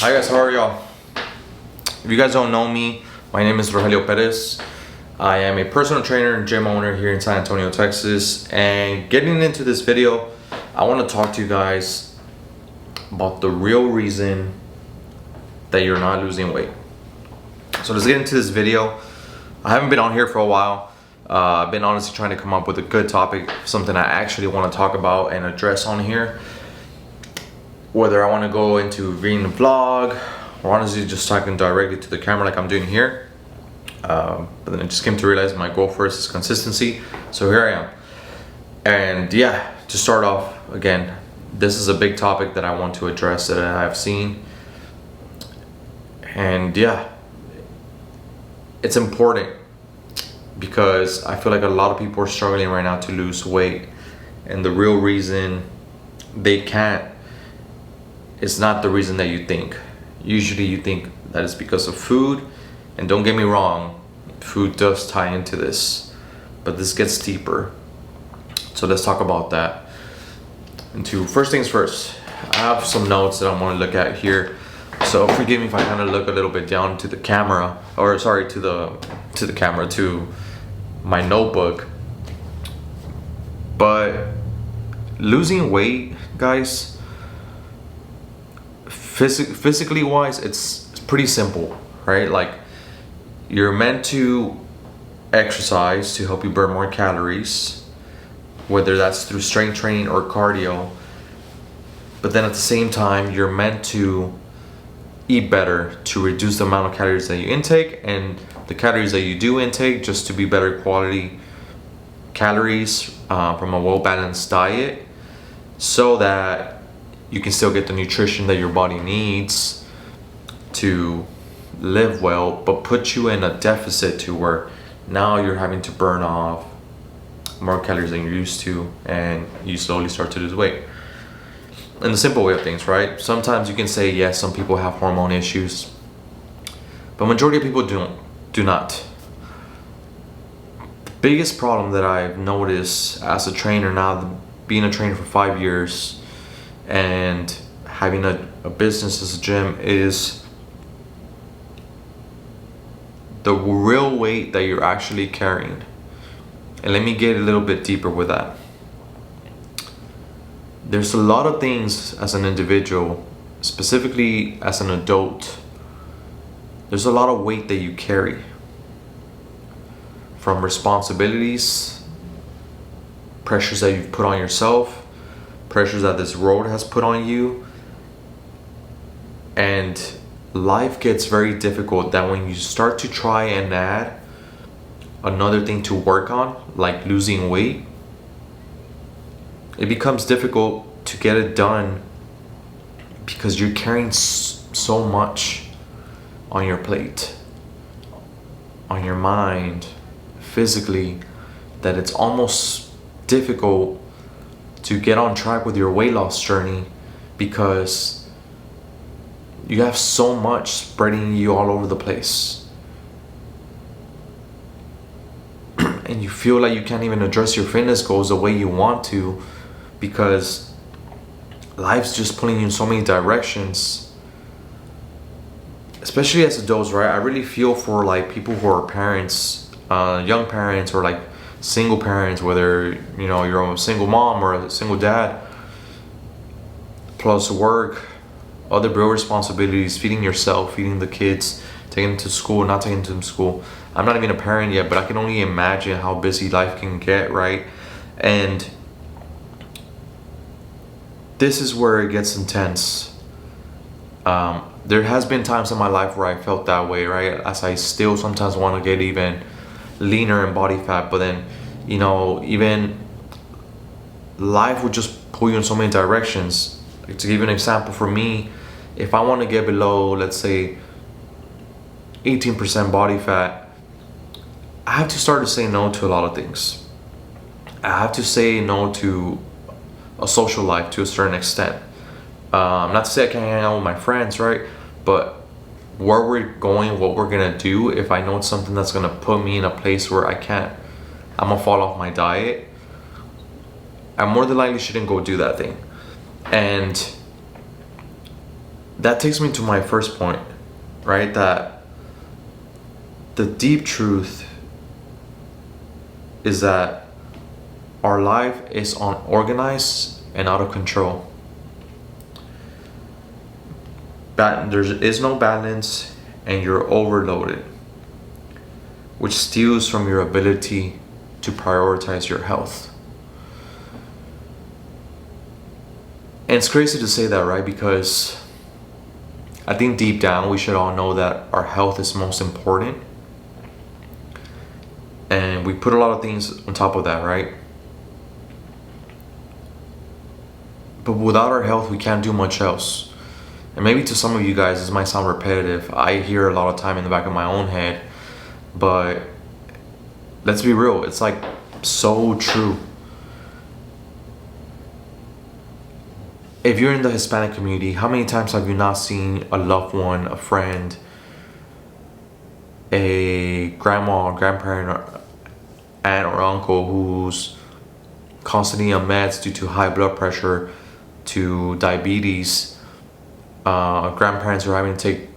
Hi guys, how are y'all? If you guys don't know me, my name is Rogelio Perez. I am a personal trainer and gym owner here in San Antonio, Texas. And getting into this video, I want to talk to you guys about the real reason that you're not losing weight. So let's get into this video. I haven't been on here for a while. I've been honestly trying to come up with a good topic, something I actually want to talk about and address on here. Whether I want to go into reading the vlog or honestly just talking directly to the camera like I'm doing here. But then I just came to realize my goal first is consistency. So here I am. And yeah, to start off, again, this is a big topic that I want to address that I've seen. And yeah, it's important because I feel like a lot of people are struggling right now to lose weight. And the real reason they can't, it's not the reason that you think. Usually you think that it's because of food, and don't get me wrong, food does tie into this, but this gets deeper. So let's talk about that. And first things first, I have some notes that I want to look at here. So forgive me if I kind of look a little bit down to the camera, or sorry, to my notebook. But losing weight, guys, physically wise, it's pretty simple, right? Like, you're meant to exercise to help you burn more calories, whether that's through strength training or cardio. But then at the same time, you're meant to eat better to reduce the amount of calories that you intake, and the calories that you do intake just to be better quality calories from a well-balanced diet, so that you can still get the nutrition that your body needs to live well, but put you in a deficit to where now you're having to burn off more calories than you're used to, and you slowly start to lose weight. In the simple way of things, right? Sometimes you can say, yes, some people have hormone issues, but majority of people do not. The biggest problem that I've noticed as a trainer now, being a trainer for 5 years and having a business as a gym, is the real weight that you're actually carrying. And let me get a little bit deeper with that. There's a lot of things as an individual, specifically as an adult, there's a lot of weight that you carry. From responsibilities, pressures that you've put on yourself, pressures that this world has put on you. And life gets very difficult that when you start to try and add another thing to work on, like losing weight, it becomes difficult to get it done because you're carrying so much on your plate, on your mind, physically, that it's almost difficult to get on track with your weight loss journey because you have so much spreading you all over the place. And you feel like you can't even address your fitness goals the way you want to because life's just pulling you in so many directions. Especially as adults, right? I really feel for like people who are parents, young parents, or like single parents, whether you're a single mom or a single dad, plus work, other real responsibilities, feeding yourself, feeding the kids, taking them to school, not taking them to school. I'm not even a parent yet, but I can only imagine how busy life can get, right? And this is where it gets intense. There has been times in my life where I felt that way, right? As I still sometimes want to get even leaner in body fat, but then even life would just pull you in so many directions. Like, to give you an example, for me, if I want to get below, let's say 18% body fat, I have to start to say no to a lot of things. I have to say no to a social life to a certain extent. Not to say I can't hang out with my friends, right? But where we're going, what we're gonna do, if I know it's something that's gonna put me in a place where I'm gonna fall off my diet, I more than likely shouldn't go do that thing. And that takes me to my first point, right? That the deep truth is that our life is unorganized and out of control. There is no balance, and you're overloaded, which steals from your ability to prioritize your health. And it's crazy to say that, right? Because I think deep down we should all know that our health is most important. And we put a lot of things on top of that, right? But without our health, we can't do much else. And maybe to some of you guys, this might sound repetitive. I hear a lot of time in the back of my own head. But let's be real, it's like so true. If you're in the Hispanic community, how many times have you not seen a loved one, a friend, a grandma or grandparent or aunt or uncle who's constantly on meds due to high blood pressure, to diabetes, grandparents are having to take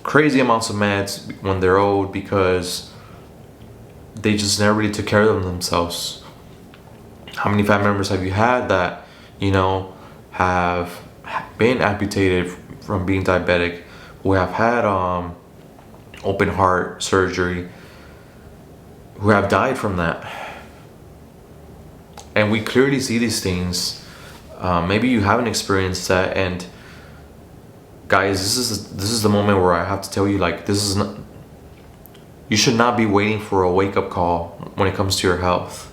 crazy amounts of meds when they're old because they just never really took care of themselves? How many family members have you had that, have been amputated from being diabetic, who have had open heart surgery, who have died from that? And we clearly see these things. Maybe you haven't experienced that, and guys, this is the moment where I have to tell you, like, this is not, you should not be waiting for a wake-up call when it comes to your health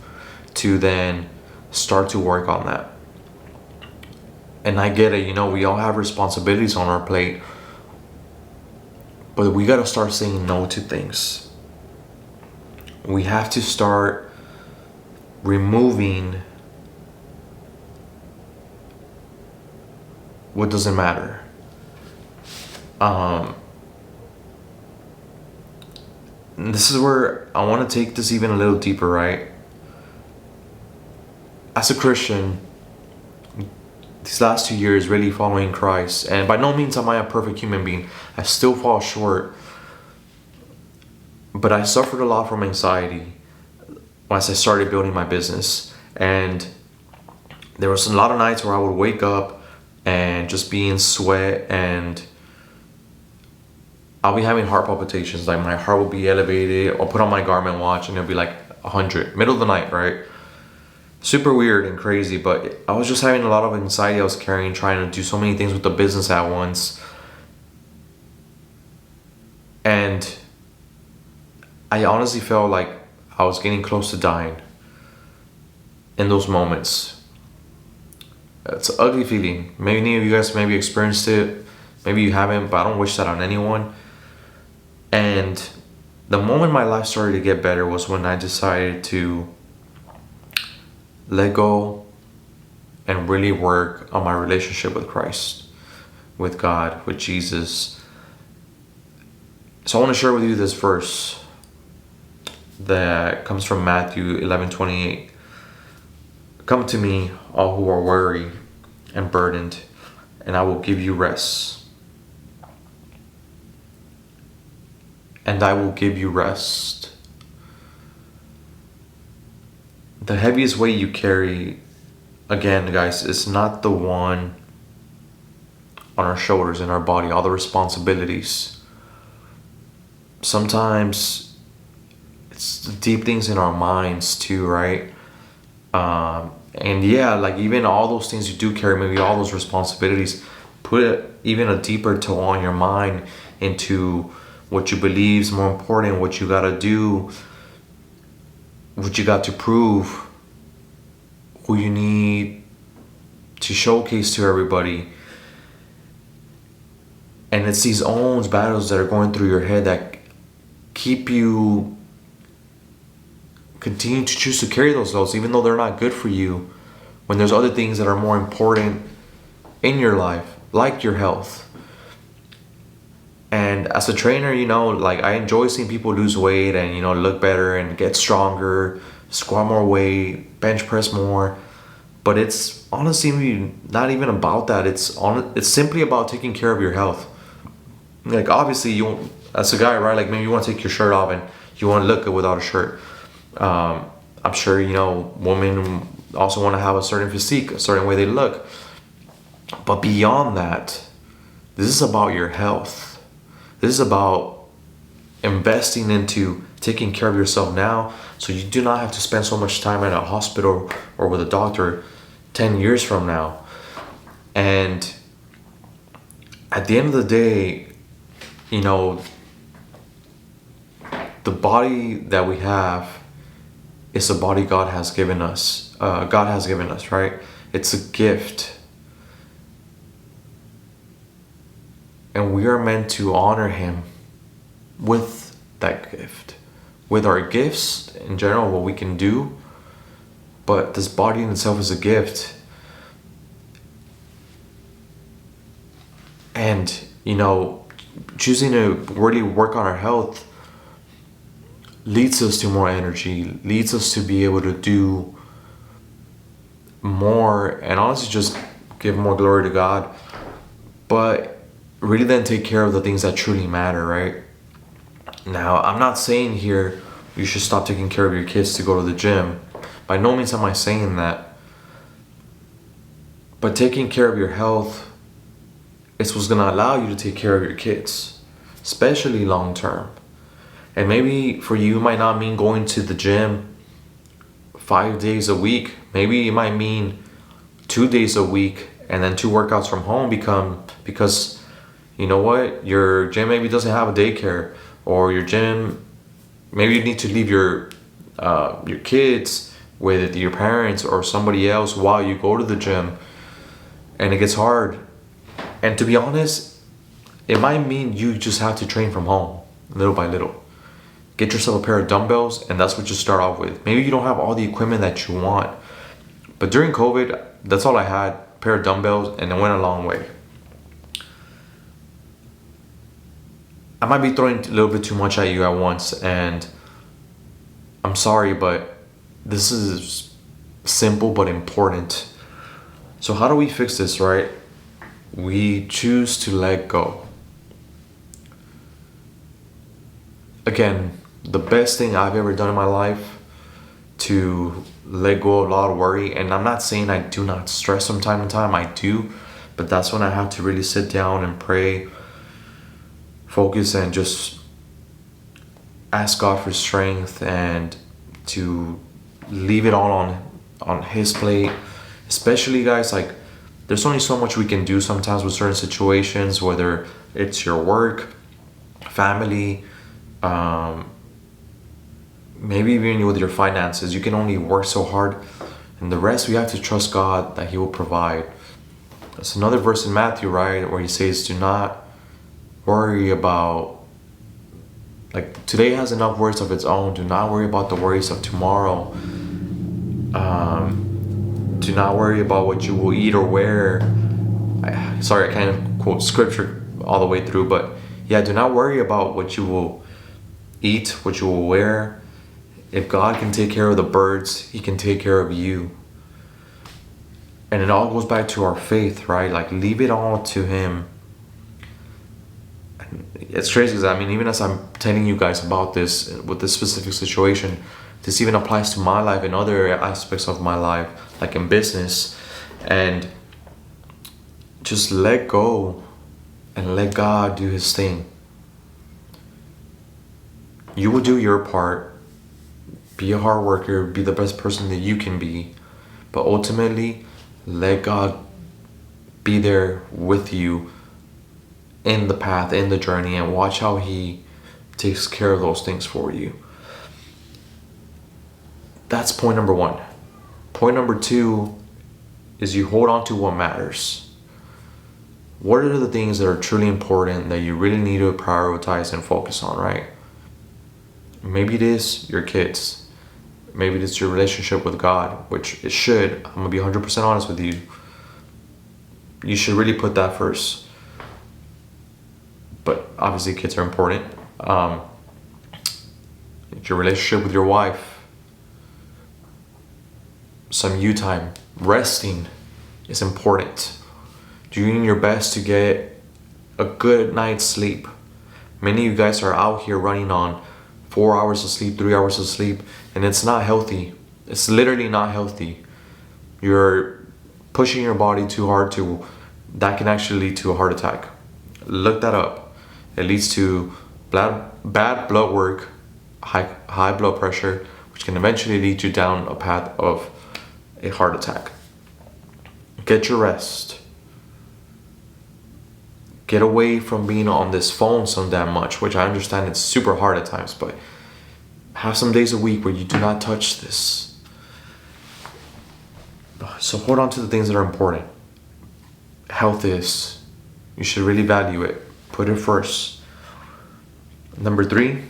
to then start to work on that. And I get it, we all have responsibilities on our plate, but we got to start saying no to things. We have to start removing what doesn't matter. This is where I want to take this even a little deeper, right? As a Christian, these last 2 years really following Christ, and by no means am I a perfect human being. I still fall short, but I suffered a lot from anxiety once I started building my business. And there was a lot of nights where I would wake up and just be in sweat, and I'll be having heart palpitations. Like, my heart will be elevated. I'll put on my Garmin watch and it'll be like 100, middle of the night, right? Super weird and crazy, but I was just having a lot of anxiety I was carrying, trying to do so many things with the business at once. And I honestly felt like I was getting close to dying in those moments. It's an ugly feeling. Many of you guys maybe experienced it, maybe you haven't, but I don't wish that on anyone. And the moment my life started to get better was when I decided to let go and really work on my relationship with Christ, with God, with Jesus. So I want to share with you this verse that comes from Matthew 11:28. Come to me, all who are weary and burdened, and I will give you rest. And I will give you rest. The heaviest weight you carry, again, guys, is not the one on our shoulders, in our body, all the responsibilities. Sometimes it's the deep things in our minds too, right? And yeah, like, even all those things you do carry, maybe all those responsibilities, put even a deeper toll on your mind into what you believe is more important, what you gotta do, what you got to prove, who you need to showcase to everybody. And it's these own battles that are going through your head that keep you continue to choose to carry those loads, even though they're not good for you, when there's other things that are more important in your life, like your health. And as a trainer, like, I enjoy seeing people lose weight and, look better and get stronger, squat more weight, bench press more. But it's honestly not even about that. It's simply about taking care of your health. Like obviously you, as a guy, right? Like maybe you want to take your shirt off and you want to look good without a shirt. I'm sure women also want to have a certain physique, a certain way they look. But beyond that, this is about your health. This is about investing into taking care of yourself now, so you do not have to spend so much time at a hospital or with a doctor 10 years from now. And at the end of the day, the body that we have is a body God has given us. God has given us, right? It's a gift. And we are meant to honor Him with that gift, with our gifts in general, what we can do. But this body in itself is a gift. And, choosing to really work on our health leads us to more energy, leads us to be able to do more, and honestly just give more glory to God. But really then take care of the things that truly matter, right? Now, I'm not saying here you should stop taking care of your kids to go to the gym. By no means am I saying that. But taking care of your health is what's going to allow you to take care of your kids, especially long term. And maybe for you, it might not mean going to the gym 5 days a week. Maybe it might mean 2 days a week and then 2 workouts from home because you know what? Your gym maybe doesn't have a daycare, or your gym, maybe you need to leave your kids with your parents or somebody else while you go to the gym, and it gets hard. And to be honest, it might mean you just have to train from home, little by little. Get yourself a pair of dumbbells, and that's what you start off with. Maybe you don't have all the equipment that you want, but during COVID, that's all I had, a pair of dumbbells, and it went a long way. I might be throwing a little bit too much at you at once, and I'm sorry, but this is simple but important. So how do we fix this, right? We choose to let go. Again, the best thing I've ever done in my life to let go of a lot of worry, and I'm not saying I do not stress from time to time, I do, but that's when I have to really sit down and pray, focus, and just ask God for strength and to leave it all on His plate. Especially, guys, like there's only so much we can do sometimes with certain situations, whether it's your work, family, maybe even with your finances. You can only work so hard, and the rest we have to trust God that He will provide. That's another verse in Matthew, right, where He says, do not worry about, like, today has enough worries of its own. Do not worry about the worries of tomorrow. Do not worry about what you will eat or wear. Sorry, I can't quote scripture all the way through, but yeah, do not worry about what you will eat, what you will wear. If God can take care of the birds, He can take care of you. And it all goes back to our faith, right? Like, leave it all to Him. It's crazy because even as I'm telling you guys about this with this specific situation, this even applies to my life and other aspects of my life, like in business. And just let go and let God do His thing. You will do your part. Be a hard worker, be the best person that you can be, but ultimately let God be there with you in the path, in the journey, and watch how He takes care of those things for you. That's point number 1. Point number 2 is you hold on to what matters. What are the things that are truly important that you really need to prioritize and focus on, right? Maybe it is your kids. Maybe it is your relationship with God, which it should. I'm going to be 100% honest with you. You should really put that first. But obviously kids are important. Your relationship with your wife. some you time. Resting is important. Doing your best to get a good night's sleep. Many of you guys are out here running on 4 hours of sleep, 3 hours of sleep, and it's not healthy. It's literally not healthy. You're pushing your body too hard that can actually lead to a heart attack. Look that up. It leads to bad blood work, high blood pressure, which can eventually lead you down a path of a heart attack. Get your rest. Get away from being on this phone so damn much, which I understand it's super hard at times, but have some days a week where you do not touch this. So hold on to the things that are important. Health is, you should really value it. Put it first. Number 3,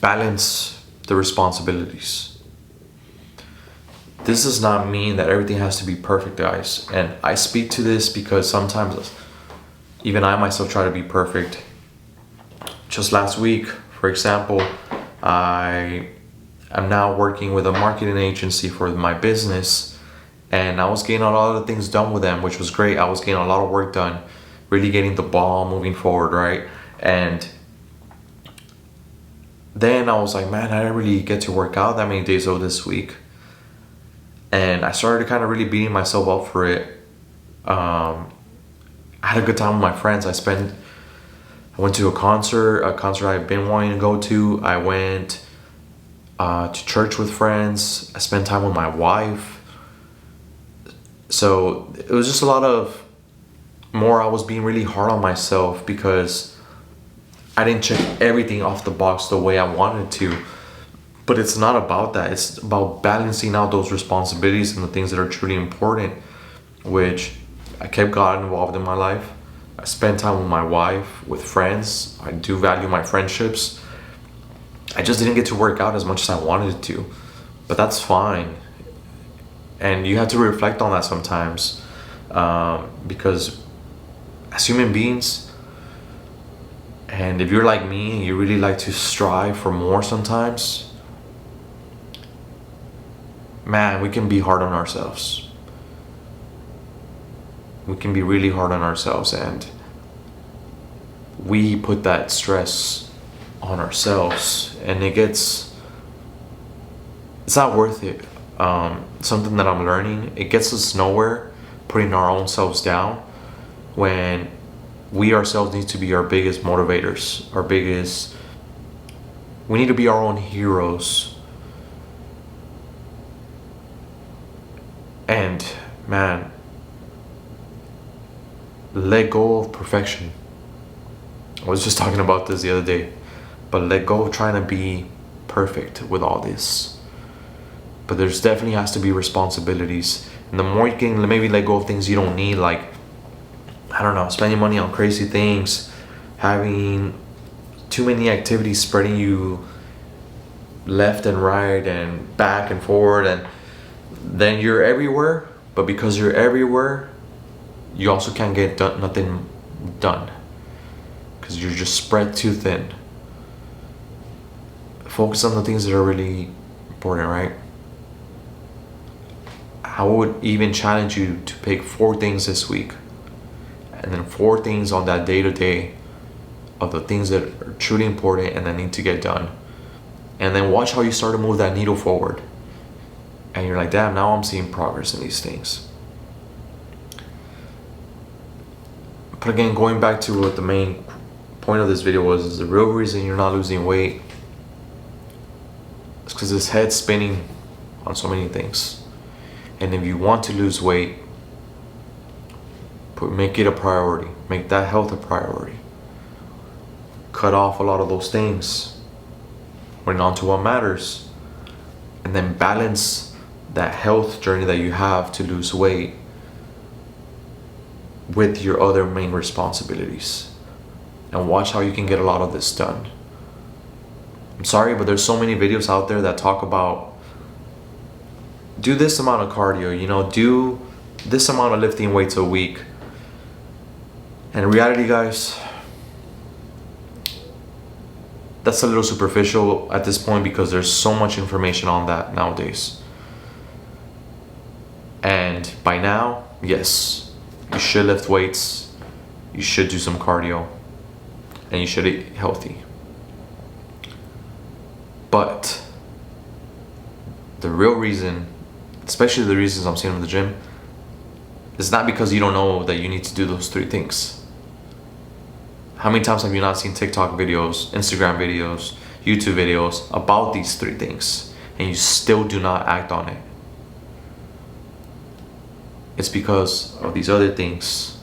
balance the responsibilities. This does not mean that everything has to be perfect, guys. And I speak to this because sometimes even I myself try to be perfect. Just last week, for example, I am now working with a marketing agency for my business, and I was getting a lot of things done with them, which was great. I was getting a lot of work done, really getting the ball moving forward, right? And then I was like, man, I didn't really get to work out that many days over this week. And I started kind of really beating myself up for it. I had a good time with my friends. I went to a concert I've been wanting to go to. I went to church with friends. I spent time with my wife. So it was just a lot of more. I was being really hard on myself because I didn't check everything off the box the way I wanted to. But it's not about that. It's about balancing out those responsibilities and the things that are truly important, which I kept God involved in my life. I spent time with my wife, with friends. I do value my friendships. I just didn't get to work out as much as I wanted to, but that's fine. And you have to reflect on that sometimes, because as human beings, and if you're like me and you really like to strive for more sometimes, man, we can be hard on ourselves. We can be really hard on ourselves, and we put that stress on ourselves, and it's not worth it. Something that I'm learning, it gets us nowhere putting our own selves down when we ourselves need to be our biggest motivators, we need to be our own heroes. And man, let go of perfection. I was just talking about this the other day, but let go of trying to be perfect with all this. But there's definitely has to be responsibilities, and the more you can maybe let go of things you don't need, like, I don't know, spending money on crazy things, having too many activities spreading you left and right and back and forward, and then you're everywhere. But because you're everywhere, you also can't get nothing done because you're just spread too thin. Focus on the things that are really important, right? I would even challenge you to pick 4 things this week, and then 4 things on that day-to-day of the things that are truly important and that need to get done. And then watch how you start to move that needle forward. And you're like, damn, now I'm seeing progress in these things. But again, going back to what the main point of this video was, is the real reason you're not losing weight is because this head's spinning on so many things. And if you want to lose weight, make it a priority. Make that health a priority. Cut off a lot of those things. Went on to what matters. And then balance that health journey that you have to lose weight with your other main responsibilities. And watch how you can get a lot of this done. I'm sorry, but there's so many videos out there that talk about do this amount of cardio, do this amount of lifting weights a week. And in reality, guys, that's a little superficial at this point because there's so much information on that nowadays. And by now, yes, you should lift weights, you should do some cardio, and you should eat healthy. But the real reason, especially the reasons I'm seeing in the gym, is not because you don't know that you need to do those 3 things. How many times have you not seen TikTok videos, Instagram videos, YouTube videos about these 3 things, and you still do not act on it? It's because of these other things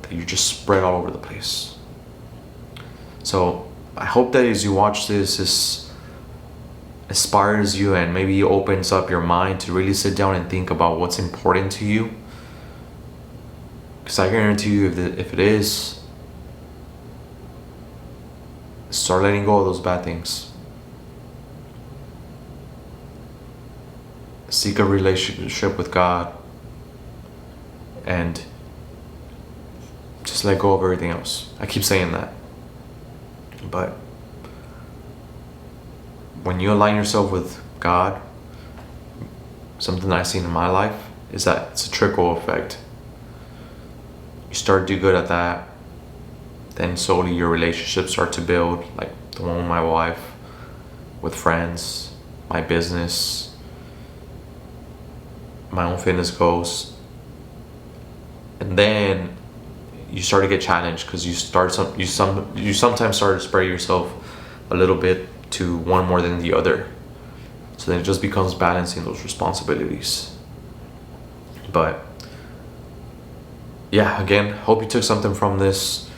that you just spread all over the place. So I hope that as you watch this inspires you and maybe opens up your mind to really sit down and think about what's important to you. Because I guarantee you, if it is, start letting go of those bad things. Seek a relationship with God and just let go of everything else. I keep saying that, but when you align yourself with God, something that I've seen in my life is that it's a trickle effect. You start to do good at that, then slowly your relationships start to build, like the one with my wife, with friends, my business, my own fitness goals. And then you start to get challenged because you sometimes start to spread yourself a little bit to one more than the other. So then it just becomes balancing those responsibilities. But yeah, again, hope you took something from this.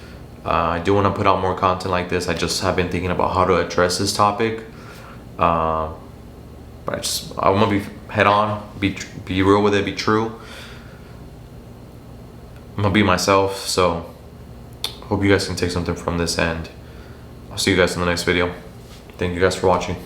I do want to put out more content like this. I just have been thinking about how to address this topic. But I want to be head on, be real with it, be true. I'm gonna be myself. So hope you guys can take something from this, and I'll see you guys in the next video. Thank you guys for watching.